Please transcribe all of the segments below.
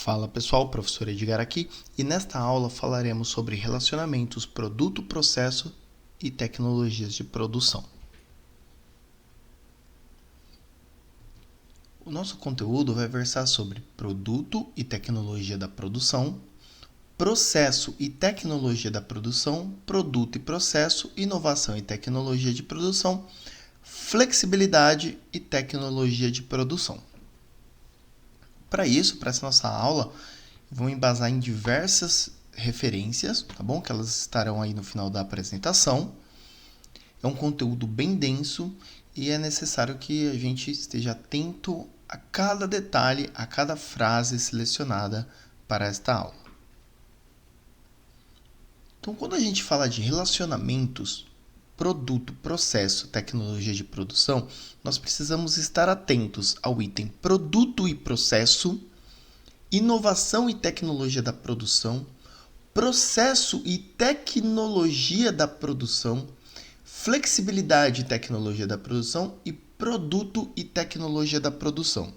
Fala pessoal, professor Edgar aqui e nesta aula falaremos sobre relacionamentos produto-processo e tecnologias de produção. O nosso conteúdo vai versar sobre produto e tecnologia da produção, processo e tecnologia da produção, produto e processo, inovação e tecnologia de produção, flexibilidade e tecnologia de produção. Para essa nossa aula, vou embasar em diversas referências, tá bom? Que elas estarão aí no final da apresentação. É um conteúdo bem denso e é necessário que a gente esteja atento a cada detalhe, a cada frase selecionada para esta aula. Então, quando a gente fala de relacionamentos, produto, processo, tecnologia de produção, nós precisamos estar atentos ao item produto e processo, inovação e tecnologia da produção, processo e tecnologia da produção, flexibilidade e tecnologia da produção e produto e tecnologia da produção.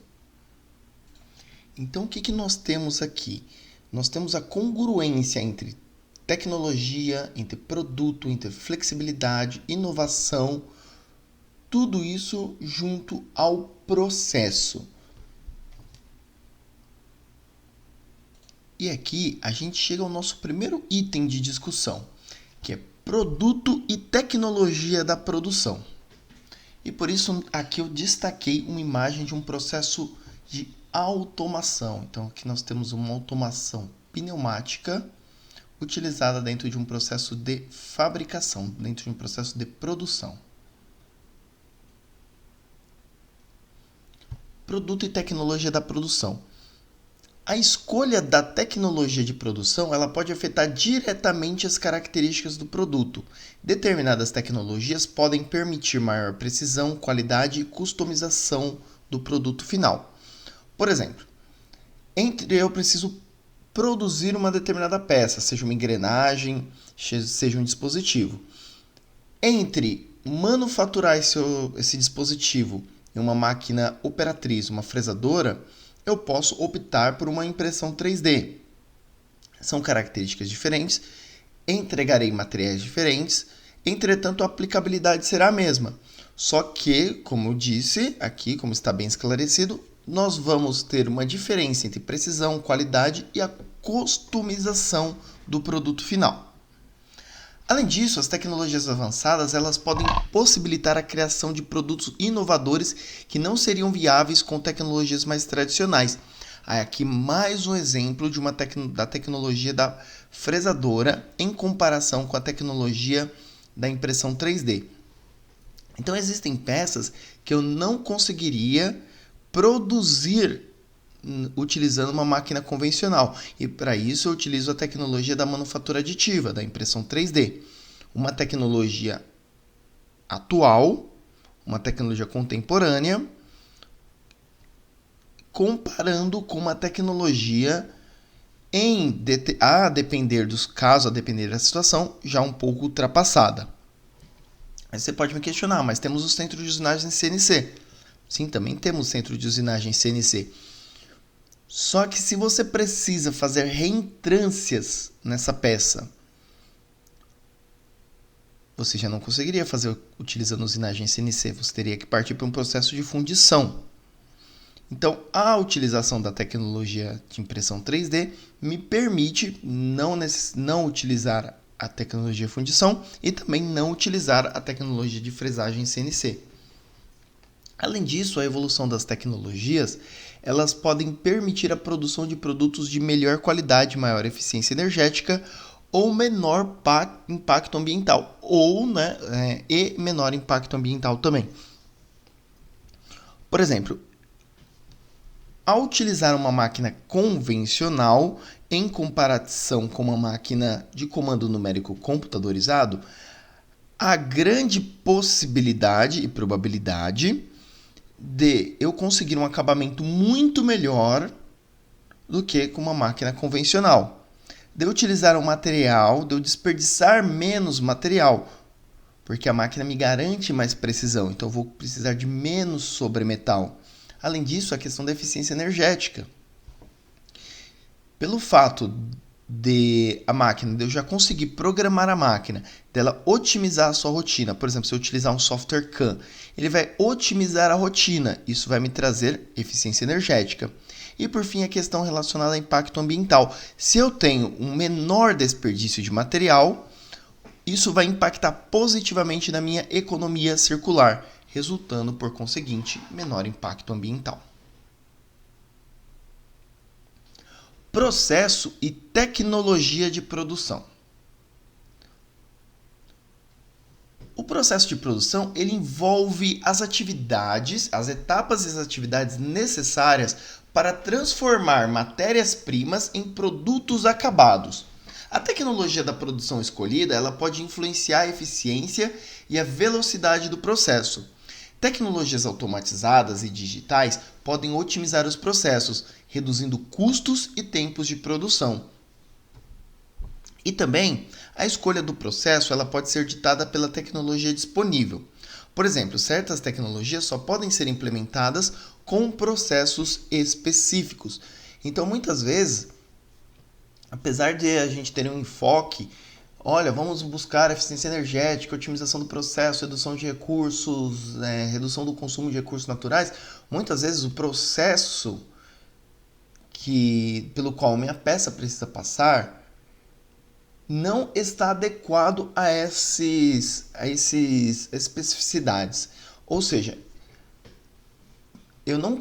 Então, o que nós temos aqui? Nós temos a congruência entre tecnologia, entre produto, entre flexibilidade, inovação, tudo isso junto ao processo. E aqui a gente chega ao nosso primeiro item de discussão, que é produto e tecnologia da produção. E por isso aqui eu destaquei uma imagem de um processo de automação. Então aqui nós temos uma automação pneumática utilizada dentro de um processo de fabricação, dentro de um processo de produção. Produto e tecnologia da produção. A escolha da tecnologia de produção ela pode afetar diretamente as características do produto. Determinadas tecnologias podem permitir maior precisão, qualidade e customização do produto final. Por exemplo, eu preciso produzir uma determinada peça, seja uma engrenagem, seja um dispositivo. Entre manufaturar esse dispositivo em uma máquina operatriz, uma fresadora, eu posso optar por uma impressão 3D. São características diferentes, entregarei materiais diferentes, entretanto a aplicabilidade será a mesma. Só que, como eu disse aqui, como está bem esclarecido, nós vamos ter uma diferença entre precisão, qualidade e a customização do produto final. Além disso, as tecnologias avançadas elas podem possibilitar a criação de produtos inovadores que não seriam viáveis com tecnologias mais tradicionais. Aqui mais um exemplo da tecnologia da fresadora em comparação com a tecnologia da impressão 3D. Então existem peças que eu não conseguiria produzir utilizando uma máquina convencional. E para isso eu utilizo a tecnologia da manufatura aditiva, da impressão 3D. Uma tecnologia atual, uma tecnologia contemporânea, comparando com uma tecnologia a depender dos casos, a depender da situação, já um pouco ultrapassada. Aí você pode me questionar, mas temos o centro de usinagem CNC. Sim, também temos o centro de usinagem CNC. Só que se você precisa fazer reentrâncias nessa peça, você já não conseguiria fazer utilizando usinagem CNC, você teria que partir para um processo de fundição. Então, a utilização da tecnologia de impressão 3D me permite não utilizar a tecnologia de fundição e também não utilizar a tecnologia de fresagem CNC. Além disso, a evolução das tecnologias elas podem permitir a produção de produtos de melhor qualidade, maior eficiência energética ou menor impacto ambiental, e menor impacto ambiental também. Por exemplo, ao utilizar uma máquina convencional em comparação com uma máquina de comando numérico computadorizado, há grande possibilidade e probabilidade de eu conseguir um acabamento muito melhor do que com uma máquina convencional. De eu utilizar um material, de eu desperdiçar menos material, porque a máquina me garante mais precisão, então eu vou precisar de menos sobremetal. Além disso, a questão da eficiência energética. Pelo fato de eu já conseguir programar a máquina, dela otimizar a sua rotina. Por exemplo, se eu utilizar um software CAN, ele vai otimizar a rotina. Isso vai me trazer eficiência energética. E por fim, a questão relacionada ao impacto ambiental. Se eu tenho um menor desperdício de material, isso vai impactar positivamente na minha economia circular, resultando, por conseguinte, menor impacto ambiental. Processo e tecnologia de produção. O processo de produção ele envolve as etapas e as atividades necessárias para transformar matérias-primas em produtos acabados. A tecnologia da produção escolhida ela pode influenciar a eficiência e a velocidade do processo. Tecnologias automatizadas e digitais podem otimizar os processos, reduzindo custos e tempos de produção. E também, a escolha do processo ela pode ser ditada pela tecnologia disponível. Por exemplo, certas tecnologias só podem ser implementadas com processos específicos. Então, muitas vezes, apesar de a gente ter um enfoque, olha, vamos buscar eficiência energética, otimização do processo, redução de recursos, redução do consumo de recursos naturais, muitas vezes o processo pelo qual minha peça precisa passar não está adequado a essas especificidades. Ou seja, eu não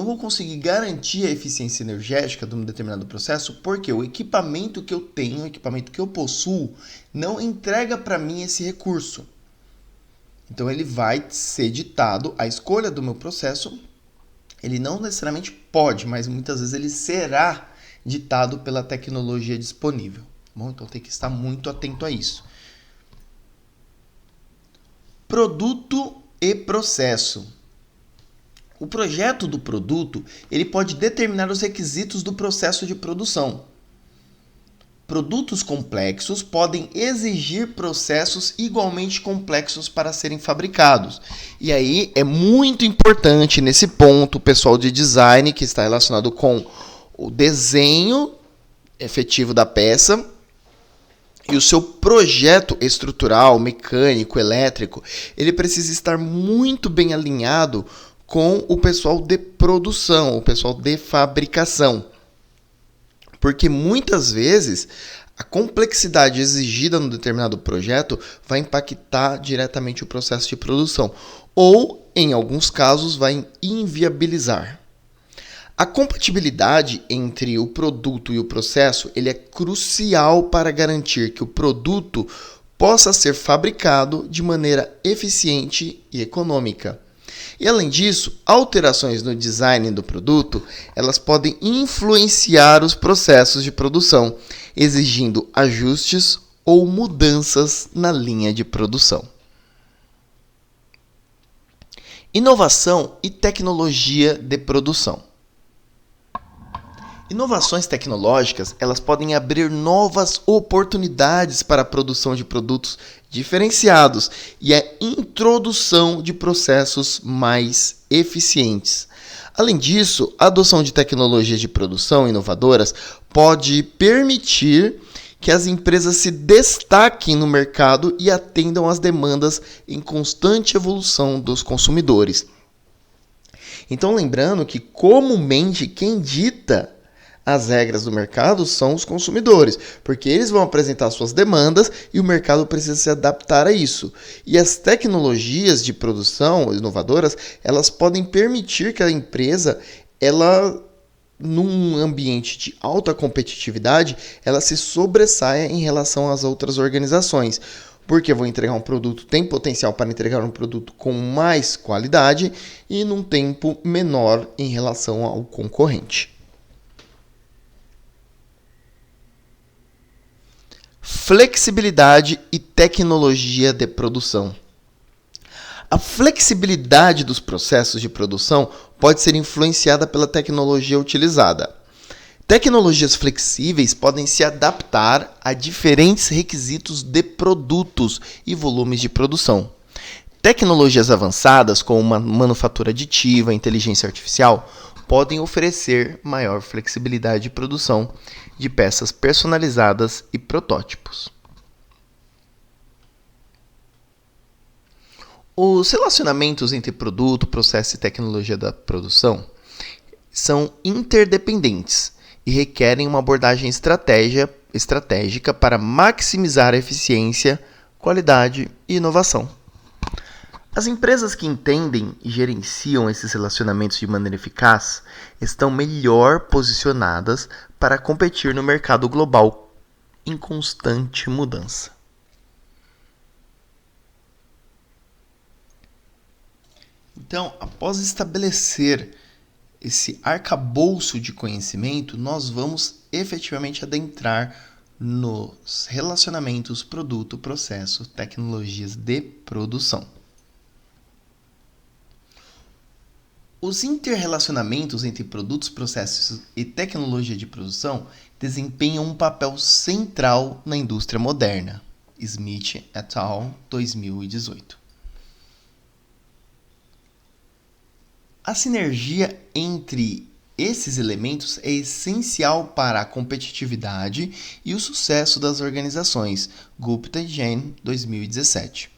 vou conseguir garantir a eficiência energética de um determinado processo porque o equipamento que eu tenho, o equipamento que eu possuo, não entrega para mim esse recurso. Então ele vai ser ditado, a escolha do meu processo, ele não necessariamente pode, mas muitas vezes ele será ditado pela tecnologia disponível. Bom, então tem que estar muito atento a isso. Produto e processo. O projeto do produto ele pode determinar os requisitos do processo de produção. Produtos complexos podem exigir processos igualmente complexos para serem fabricados. E aí é muito importante nesse ponto o pessoal de design que está relacionado com o desenho efetivo da peça e o seu projeto estrutural, mecânico, elétrico, ele precisa estar muito bem alinhado com o pessoal de produção, o pessoal de fabricação. Porque muitas vezes a complexidade exigida no determinado projeto vai impactar diretamente o processo de produção ou, em alguns casos, vai inviabilizar. A compatibilidade entre o produto e o processo ele é crucial para garantir que o produto possa ser fabricado de maneira eficiente e econômica. E além disso, alterações no design do produto, elas podem influenciar os processos de produção, exigindo ajustes ou mudanças na linha de produção. Inovação e tecnologia de produção. Inovações tecnológicas, elas podem abrir novas oportunidades para a produção de produtos diferenciados e a introdução de processos mais eficientes. Além disso, a adoção de tecnologias de produção inovadoras pode permitir que as empresas se destaquem no mercado e atendam às demandas em constante evolução dos consumidores. Então, lembrando que comumente quem dita as regras do mercado são os consumidores, porque eles vão apresentar suas demandas e o mercado precisa se adaptar a isso. E as tecnologias de produção inovadoras, elas podem permitir que a empresa, num ambiente de alta competitividade, ela se sobressaia em relação às outras organizações. Porque eu vou entregar um produto, tem potencial para entregar um produto com mais qualidade e num tempo menor em relação ao concorrente. Flexibilidade e tecnologia de produção. A flexibilidade dos processos de produção pode ser influenciada pela tecnologia utilizada. Tecnologias flexíveis podem se adaptar a diferentes requisitos de produtos e volumes de produção. Tecnologias avançadas, como uma manufatura aditiva, inteligência artificial, podem oferecer maior flexibilidade de produção de peças personalizadas e protótipos. Os relacionamentos entre produto, processo e tecnologia da produção são interdependentes e requerem uma abordagem estratégica para maximizar a eficiência, qualidade e inovação. As empresas que entendem e gerenciam esses relacionamentos de maneira eficaz estão melhor posicionadas para competir no mercado global em constante mudança. Então, após estabelecer esse arcabouço de conhecimento, nós vamos efetivamente adentrar nos relacionamentos produto, processo, tecnologias de produção. Os interrelacionamentos entre produtos, processos e tecnologia de produção desempenham um papel central na indústria moderna. Smith et al., 2018. A sinergia entre esses elementos é essencial para a competitividade e o sucesso das organizações. Gupta e Jain, 2017.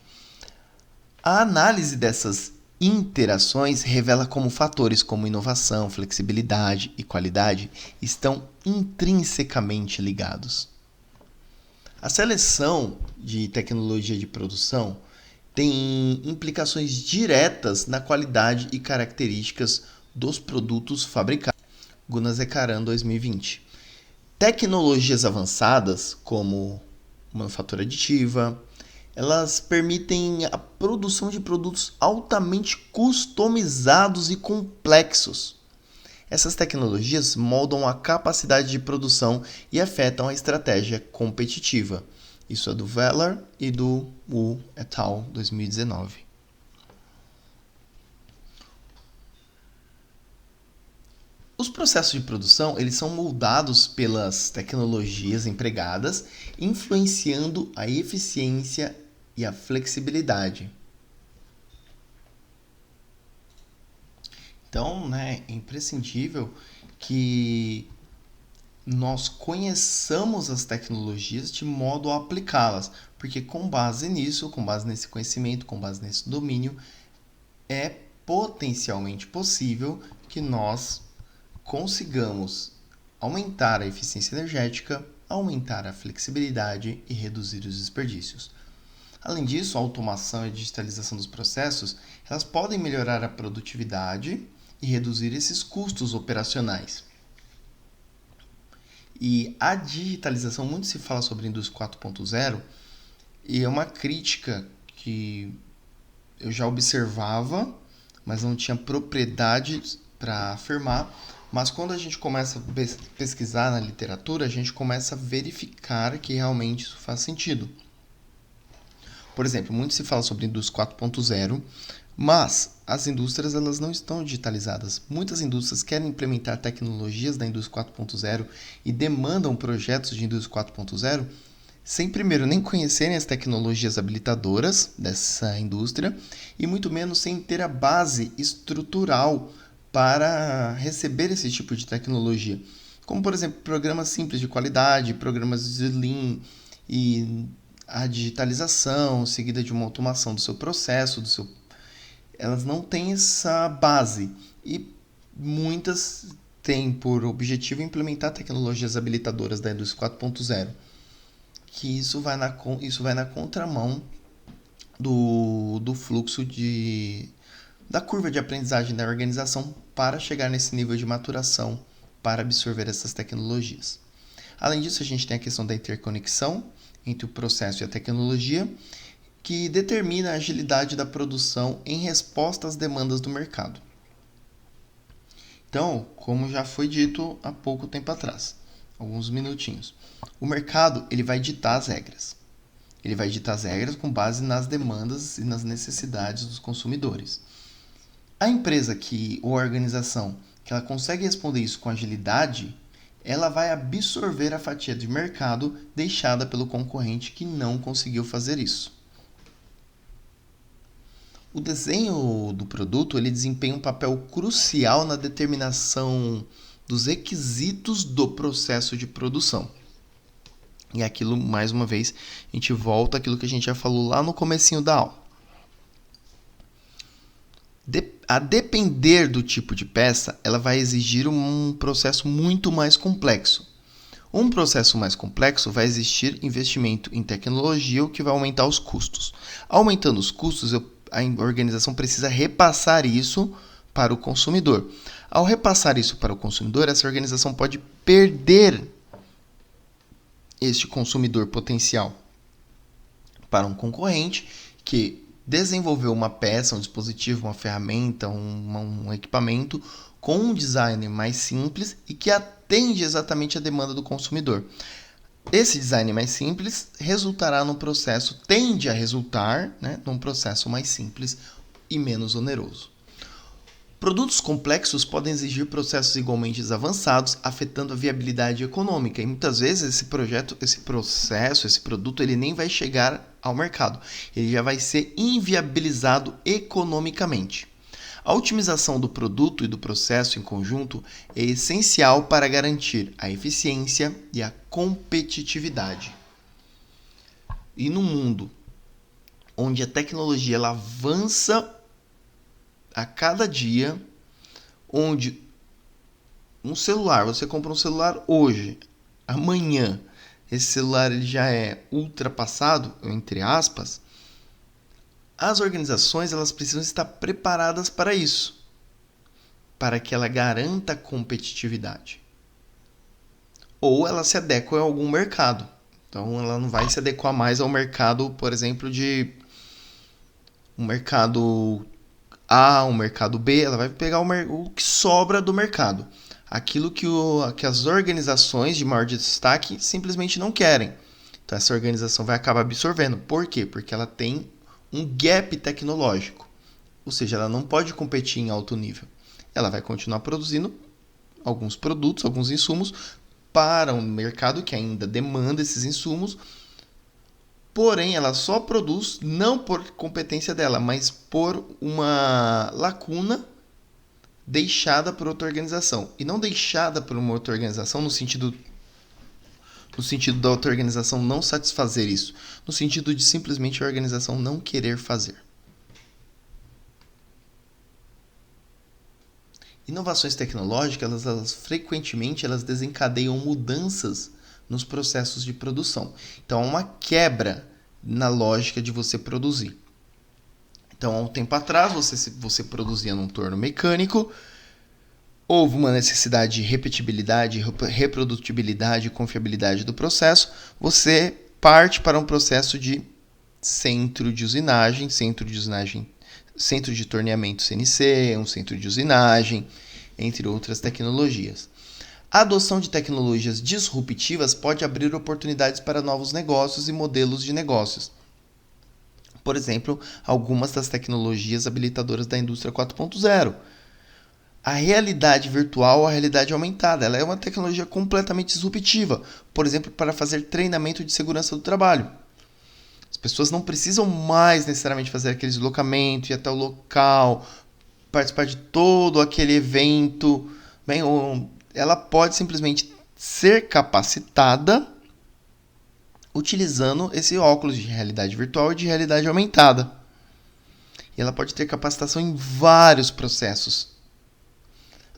A análise dessas interações revela como fatores como inovação, flexibilidade e qualidade estão intrinsecamente ligados. A seleção de tecnologia de produção tem implicações diretas na qualidade e características dos produtos fabricados. Gunasekaran, 2020. Tecnologias avançadas, como manufatura aditiva, elas permitem a produção de produtos altamente customizados e complexos. Essas tecnologias moldam a capacidade de produção e afetam a estratégia competitiva. Isso é do Veller e do Wu et al., 2019. Os processos de produção eles são moldados pelas tecnologias empregadas, influenciando a eficiência e a flexibilidade. Então, é imprescindível que nós conheçamos as tecnologias de modo a aplicá-las, porque com base nisso, com base nesse conhecimento, com base nesse domínio, é potencialmente possível que nós consigamos aumentar a eficiência energética, aumentar a flexibilidade e reduzir os desperdícios. Além disso, a automação e a digitalização dos processos, elas podem melhorar a produtividade e reduzir esses custos operacionais. E a digitalização, muito se fala sobre a indústria 4.0, e é uma crítica que eu já observava, mas não tinha propriedade para afirmar. Mas quando a gente começa a pesquisar na literatura, a gente começa a verificar que realmente isso faz sentido. Por exemplo, muito se fala sobre a indústria 4.0, mas as indústrias elas não estão digitalizadas. Muitas indústrias querem implementar tecnologias da indústria 4.0 e demandam projetos de indústria 4.0 sem primeiro nem conhecerem as tecnologias habilitadoras dessa indústria e muito menos sem ter a base estrutural para receber esse tipo de tecnologia. Como, por exemplo, programas simples de qualidade, programas de Lean e a digitalização seguida de uma automação do seu processo, elas não têm essa base e muitas têm por objetivo implementar tecnologias habilitadoras da indústria 4.0, que isso vai na contramão do fluxo da curva de aprendizagem da organização para chegar nesse nível de maturação para absorver essas tecnologias. Além disso, a gente tem a questão da interconexão entre o processo e a tecnologia, que determina a agilidade da produção em resposta às demandas do mercado. Então, como já foi dito há pouco tempo atrás, alguns minutinhos, o mercado ele vai ditar as regras. Ele vai ditar as regras com base nas demandas e nas necessidades dos consumidores. A empresa ou a organização que ela consegue responder isso com agilidade, ela vai absorver a fatia de mercado deixada pelo concorrente que não conseguiu fazer isso. O desenho do produto ele desempenha um papel crucial na determinação dos requisitos do processo de produção. E aquilo, mais uma vez, a gente volta àquilo que a gente já falou lá no comecinho da aula. A depender do tipo de peça, ela vai exigir um processo muito mais complexo. Um processo mais complexo vai exigir investimento em tecnologia, o que vai aumentar os custos. Aumentando os custos, a organização precisa repassar isso para o consumidor. Ao repassar isso para o consumidor, essa organização pode perder este consumidor potencial para um concorrente que desenvolveu uma peça, um dispositivo, uma ferramenta, um equipamento com um design mais simples e que atende exatamente a demanda do consumidor. Esse design mais simples resultará num processo, tende a resultar, num processo mais simples e menos oneroso. Produtos complexos podem exigir processos igualmente avançados, afetando a viabilidade econômica. E muitas vezes esse produto, ele nem vai chegar ao mercado. Ele já vai ser inviabilizado economicamente. A otimização do produto e do processo em conjunto é essencial para garantir a eficiência e a competitividade. E no mundo onde a tecnologia ela avança a cada dia, onde você compra um celular hoje, amanhã esse celular ele já é ultrapassado, entre aspas, as organizações elas precisam estar preparadas para isso, para que ela garanta a competitividade. Ou ela se adequa a algum mercado. Então ela não vai se adequar mais ao mercado, por exemplo, de um mercado A, um mercado B, ela vai pegar o que sobra do mercado. Aquilo que as organizações de maior destaque simplesmente não querem. Então essa organização vai acabar absorvendo. Por quê? Porque ela tem um gap tecnológico. Ou seja, ela não pode competir em alto nível. Ela vai continuar produzindo alguns produtos, alguns insumos para um mercado que ainda demanda esses insumos. Porém, ela só produz não por competência dela, mas por uma lacuna deixada por outra organização. E não deixada por uma outra organização no sentido da outra organização não satisfazer isso. No sentido de simplesmente a organização não querer fazer. Inovações tecnológicas, elas frequentemente desencadeiam mudanças nos processos de produção. Então, há uma quebra na lógica de você produzir. Então, há um tempo atrás, você produzia num torno mecânico, houve uma necessidade de repetibilidade, reprodutibilidade e confiabilidade do processo, você parte para um processo de centro de torneamento CNC, um centro de usinagem, entre outras tecnologias. A adoção de tecnologias disruptivas pode abrir oportunidades para novos negócios e modelos de negócios. Por exemplo, algumas das tecnologias habilitadoras da indústria 4.0. A realidade virtual, a realidade aumentada, ela é uma tecnologia completamente disruptiva, por exemplo, para fazer treinamento de segurança do trabalho. As pessoas não precisam mais necessariamente fazer aquele deslocamento, ir até o local, participar de todo aquele evento. Ela pode simplesmente ser capacitada utilizando esse óculos de realidade virtual e de realidade aumentada. E ela pode ter capacitação em vários processos.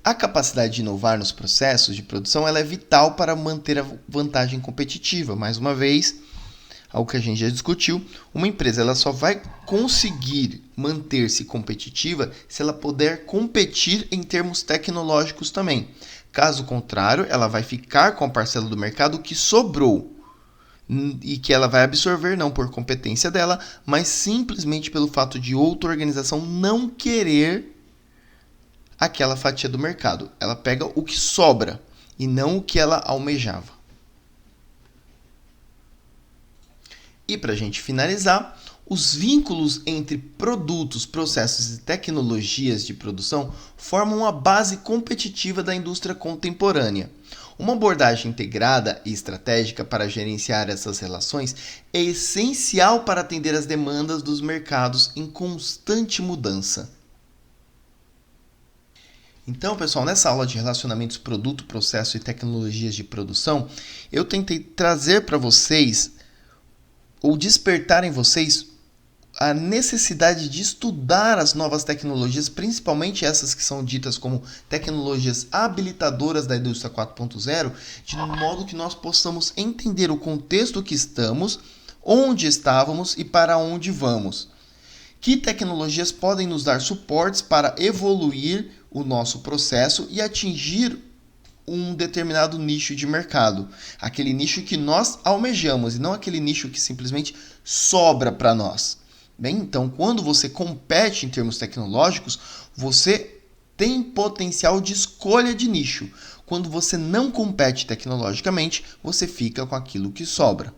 A capacidade de inovar nos processos de produção ela é vital para manter a vantagem competitiva. Mais uma vez, algo que a gente já discutiu, uma empresa ela só vai conseguir manter-se competitiva se ela puder competir em termos tecnológicos também. Caso contrário, ela vai ficar com a parcela do mercado que sobrou e que ela vai absorver não por competência dela, mas simplesmente pelo fato de outra organização não querer aquela fatia do mercado. Ela pega o que sobra e não o que ela almejava. E para a gente finalizar, os vínculos entre produtos, processos e tecnologias de produção formam a base competitiva da indústria contemporânea. Uma abordagem integrada e estratégica para gerenciar essas relações é essencial para atender às demandas dos mercados em constante mudança. Então, pessoal, nessa aula de relacionamentos produto, processo e tecnologias de produção, eu tentei trazer para vocês, ou despertar em vocês, a necessidade de estudar as novas tecnologias, principalmente essas que são ditas como tecnologias habilitadoras da indústria 4.0, de modo que nós possamos entender o contexto que estamos, onde estávamos e para onde vamos. Que tecnologias podem nos dar suportes para evoluir o nosso processo e atingir um determinado nicho de mercado. Aquele nicho que nós almejamos e não aquele nicho que simplesmente sobra para nós. Bem, então, quando você compete em termos tecnológicos, você tem potencial de escolha de nicho. Quando você não compete tecnologicamente, você fica com aquilo que sobra.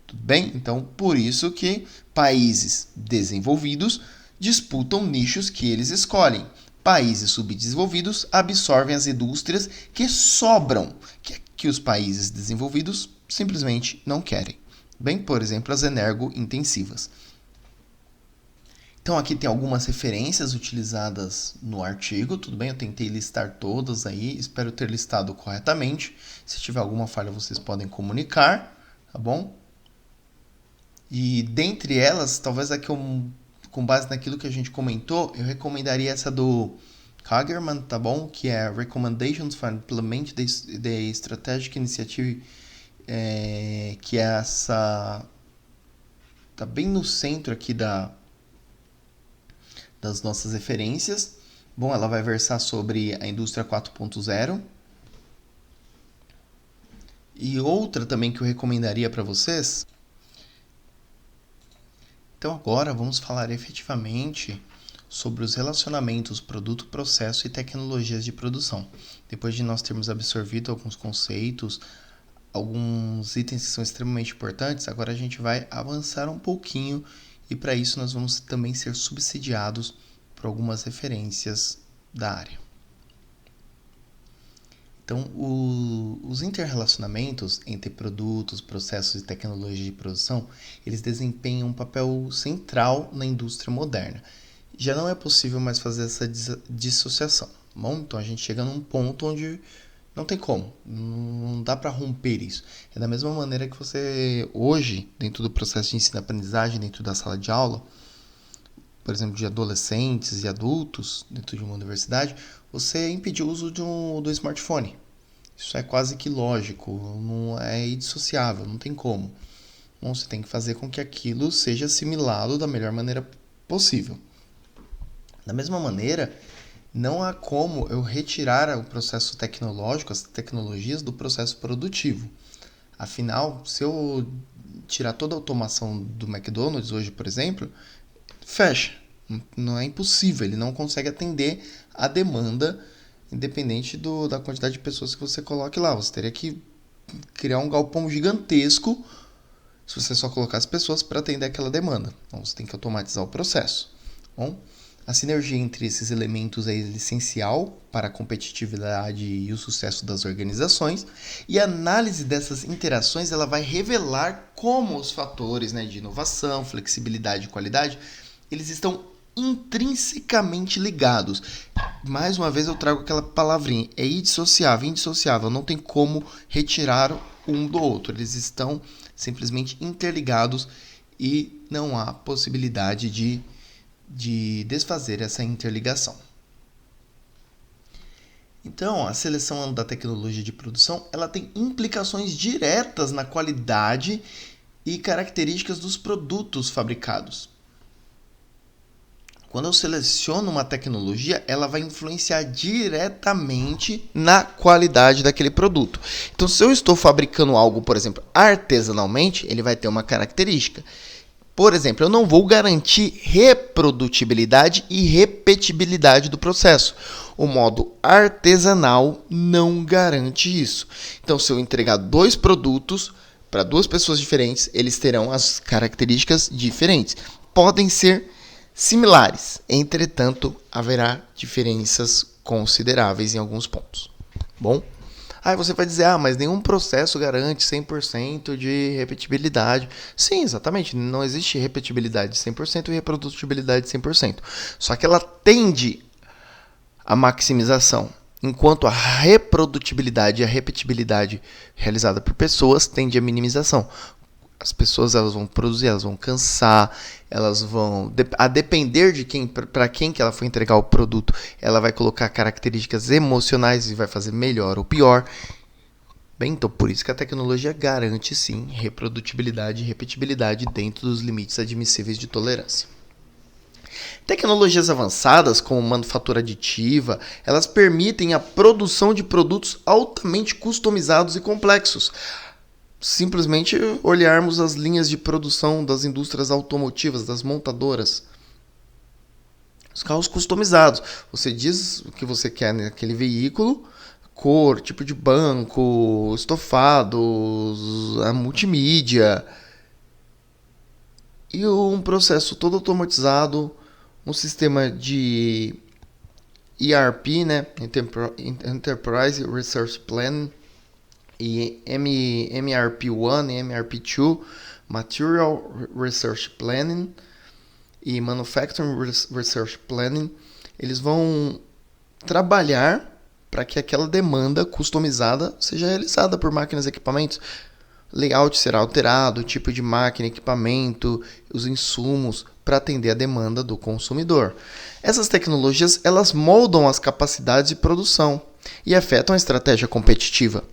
Tudo bem? Então, por isso que países desenvolvidos disputam nichos que eles escolhem. Países subdesenvolvidos absorvem as indústrias que sobram, que os países desenvolvidos simplesmente não querem. Bem, por exemplo, as energo-intensivas. Então, aqui tem algumas referências utilizadas no artigo, tudo bem? Eu tentei listar todas aí, espero ter listado corretamente. Se tiver alguma falha, vocês podem comunicar, tá bom? E dentre elas, talvez a que com base naquilo que a gente comentou, eu recomendaria essa do Kagerman, tá bom? Que é Recommendations for Implement the Strategic Initiative, que é essa... Tá bem no centro aqui das nossas referências. Bom, ela vai versar sobre a indústria 4.0. E outra também que eu recomendaria para vocês. Então agora vamos falar efetivamente sobre os relacionamentos produto, processo e tecnologias de produção. Depois de nós termos absorvido alguns conceitos, alguns itens que são extremamente importantes, agora a gente vai avançar um pouquinho e para isso nós vamos também ser subsidiados por algumas referências da área. Então, os interrelacionamentos entre produtos, processos e tecnologia de produção, eles desempenham um papel central na indústria moderna. Já não é possível mais fazer essa dissociação. Bom, então a gente chega num ponto onde não tem como, não dá para romper isso. É da mesma maneira que você, hoje, dentro do processo de ensino-aprendizagem, dentro da sala de aula, por exemplo, de adolescentes e adultos, dentro de uma universidade, você impedir o uso do smartphone. Isso é quase que lógico, não é indissociável, não tem como. Bom, você tem que fazer com que aquilo seja assimilado da melhor maneira possível. Da mesma maneira, não há como eu retirar o processo tecnológico, as tecnologias do processo produtivo. Afinal, se eu tirar toda a automação do McDonald's hoje, por exemplo, fecha. Não é impossível, ele não consegue atender a demanda independente da quantidade de pessoas que você coloque lá. Você teria que criar um galpão gigantesco se você só colocar as pessoas para atender aquela demanda. Então, você tem que automatizar o processo. Bom, a sinergia entre esses elementos é essencial para a competitividade e o sucesso das organizações, e a análise dessas interações ela vai revelar como os fatores, de inovação, flexibilidade e qualidade eles estão intrinsecamente ligados. Mais uma vez eu trago aquela palavrinha, é indissociável, não tem como retirar um do outro, eles estão simplesmente interligados e não há possibilidade de desfazer essa interligação. Então, a seleção da tecnologia de produção ela tem implicações diretas na qualidade e características dos produtos fabricados. Quando eu seleciono uma tecnologia, ela vai influenciar diretamente na qualidade daquele produto. Então, se eu estou fabricando algo, por exemplo, artesanalmente, ele vai ter uma característica. Por exemplo, eu não vou garantir reprodutibilidade e repetibilidade do processo. O modo artesanal não garante isso. Então, se eu entregar 2 produtos para 2 pessoas diferentes, eles terão as características diferentes. Podem ser similares, entretanto, haverá diferenças consideráveis em alguns pontos. Bom, Aí você vai dizer, mas nenhum processo garante 100% de repetibilidade. Sim, exatamente, não existe repetibilidade de 100% e reprodutibilidade de 100%. Só que ela tende à maximização, enquanto a reprodutibilidade e a repetibilidade realizada por pessoas tende à minimização. As pessoas elas vão produzir, elas vão cansar, elas vão, a depender de para quem que ela for entregar o produto, ela vai colocar características emocionais e vai fazer melhor ou pior. Bem, então por isso que a tecnologia garante sim reprodutibilidade e repetibilidade dentro dos limites admissíveis de tolerância. Tecnologias avançadas, como manufatura aditiva, elas permitem a produção de produtos altamente customizados e complexos. Simplesmente olharmos as linhas de produção das indústrias automotivas, das montadoras. Os carros customizados. Você diz o que você quer naquele veículo, cor, tipo de banco, estofados, a multimídia. E um processo todo automatizado, um sistema de ERP, né? Enterprise Resource Planning, e MRP1 e MRP2, Material Research Planning e Manufacturing Research Planning, eles vão trabalhar para que aquela demanda customizada seja realizada por máquinas e equipamentos. Layout será alterado, o tipo de máquina, equipamento, os insumos para atender a demanda do consumidor. Essas tecnologias elas moldam as capacidades de produção e afetam a estratégia competitiva.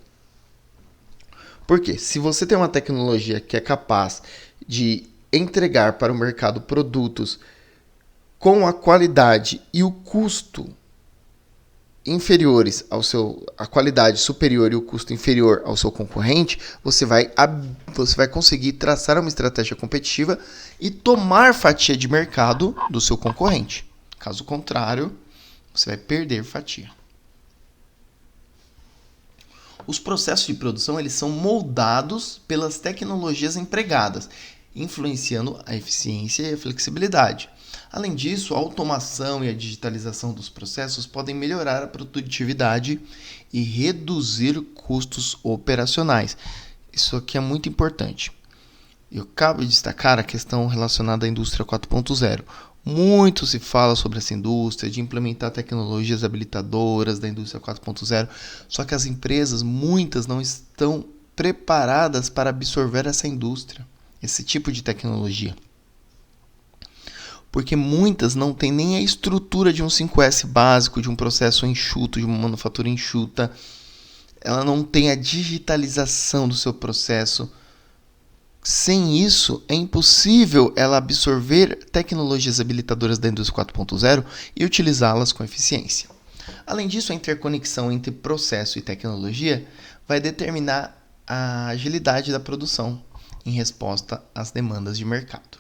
Porque se você tem uma tecnologia que é capaz de entregar para o mercado produtos com a qualidade e o custo inferiores a qualidade superior e o custo inferior ao seu concorrente, você vai conseguir traçar uma estratégia competitiva e tomar fatia de mercado do seu concorrente. Caso contrário, você vai perder fatia. Os processos de produção eles são moldados pelas tecnologias empregadas, influenciando a eficiência e a flexibilidade. Além disso, a automação e a digitalização dos processos podem melhorar a produtividade e reduzir custos operacionais. Isso aqui é muito importante. Eu acabo de destacar a questão relacionada à indústria 4.0. Muito se fala sobre essa indústria, de implementar tecnologias habilitadoras da indústria 4.0, só que as empresas, muitas, não estão preparadas para absorver essa indústria, esse tipo de tecnologia. Porque muitas não têm nem a estrutura de um 5S básico, de um processo enxuto, de uma manufatura enxuta. Ela não tem a digitalização do seu processo. Sem isso, é impossível ela absorver tecnologias habilitadoras da indústria 4.0 e utilizá-las com eficiência. Além disso, a interconexão entre processo e tecnologia vai determinar a agilidade da produção em resposta às demandas de mercado.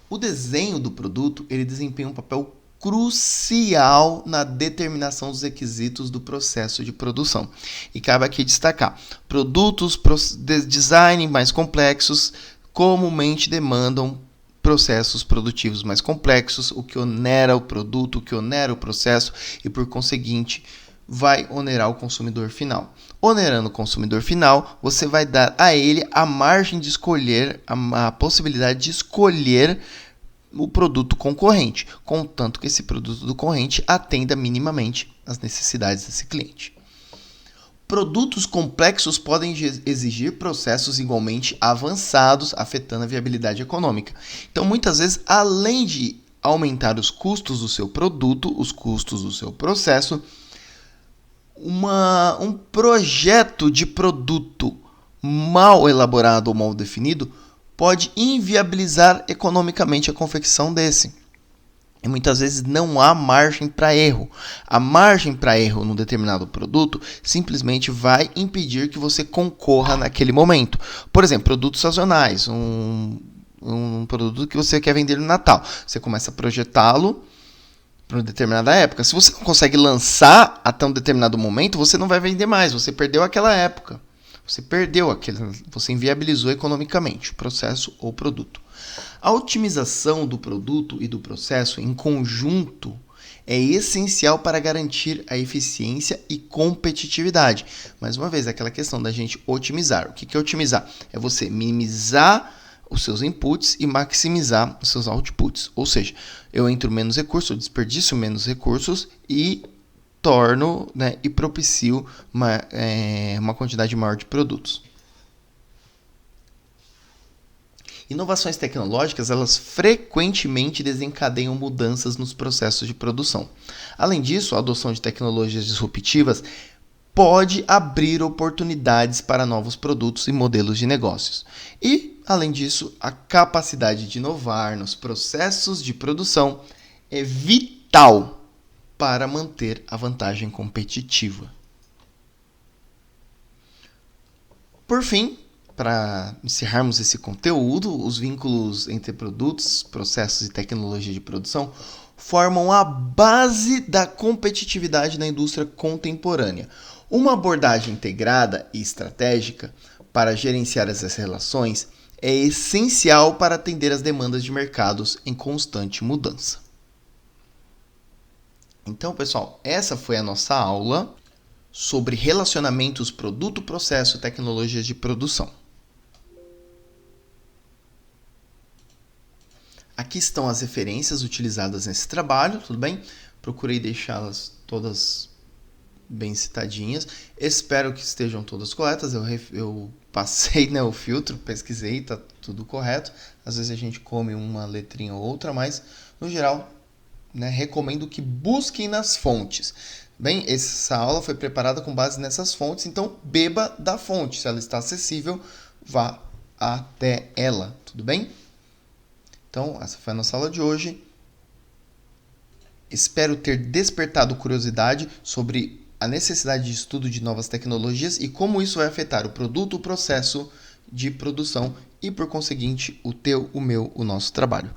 O desenho do produto ele desempenha um papel crucial na determinação dos requisitos do processo de produção. E cabe aqui destacar, produtos de design mais complexos comumente demandam processos produtivos mais complexos, o que onera o produto, o que onera o processo e, por conseguinte, vai onerar o consumidor final. Onerando o consumidor final, você vai dar a ele a margem de escolher, a possibilidade de escolher o produto concorrente, contanto que esse produto do concorrente atenda minimamente às necessidades desse cliente. Produtos complexos podem exigir processos igualmente avançados, afetando a viabilidade econômica. Então, muitas vezes, além de aumentar os custos do seu produto, os custos do seu processo, um projeto de produto mal elaborado ou mal definido pode inviabilizar economicamente a confecção desse. E muitas vezes não há margem para erro. A margem para erro num determinado produto simplesmente vai impedir que você concorra naquele momento. Por exemplo, produtos sazonais. Um produto que você quer vender no Natal. Você começa a projetá-lo para uma determinada época. Se você não consegue lançar até um determinado momento, você não vai vender mais. Você perdeu aquela época. Você inviabilizou economicamente o processo ou produto. A otimização do produto e do processo em conjunto é essencial para garantir a eficiência e competitividade. Mais uma vez, aquela questão da gente otimizar. O que é otimizar? É você minimizar os seus inputs e maximizar os seus outputs. Ou seja, eu entro menos recursos, eu desperdiço menos recursos e torno, né, e propicio uma quantidade maior de produtos. Inovações tecnológicas, elas frequentemente desencadeiam mudanças nos processos de produção. Além disso, a adoção de tecnologias disruptivas pode abrir oportunidades para novos produtos e modelos de negócios. E, além disso, a capacidade de inovar nos processos de produção é vital para manter a vantagem competitiva. Por fim, para encerrarmos esse conteúdo, os vínculos entre produtos, processos e tecnologia de produção formam a base da competitividade na indústria contemporânea. Uma abordagem integrada e estratégica para gerenciar essas relações é essencial para atender às demandas de mercados em constante mudança. Então, pessoal, essa foi a nossa aula sobre relacionamentos produto, processo e tecnologias de produção. Aqui estão as referências utilizadas nesse trabalho, tudo bem? Procurei deixá-las todas bem citadinhas. Espero que estejam todas corretas. Eu passei, né, o filtro, pesquisei, tá tudo correto. Às vezes a gente come uma letrinha ou outra, mas no geral, né, recomendo que busquem nas fontes. Bem, essa aula foi preparada com base nessas fontes, então beba da fonte. Se ela está acessível, vá até ela, tudo bem? Então, essa foi a nossa aula de hoje. Espero ter despertado curiosidade sobre a necessidade de estudo de novas tecnologias e como isso vai afetar o produto, o processo de produção e, por conseguinte, o teu, o meu, o nosso trabalho.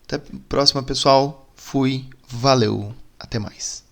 Até a próxima, pessoal. Fui, valeu, até mais.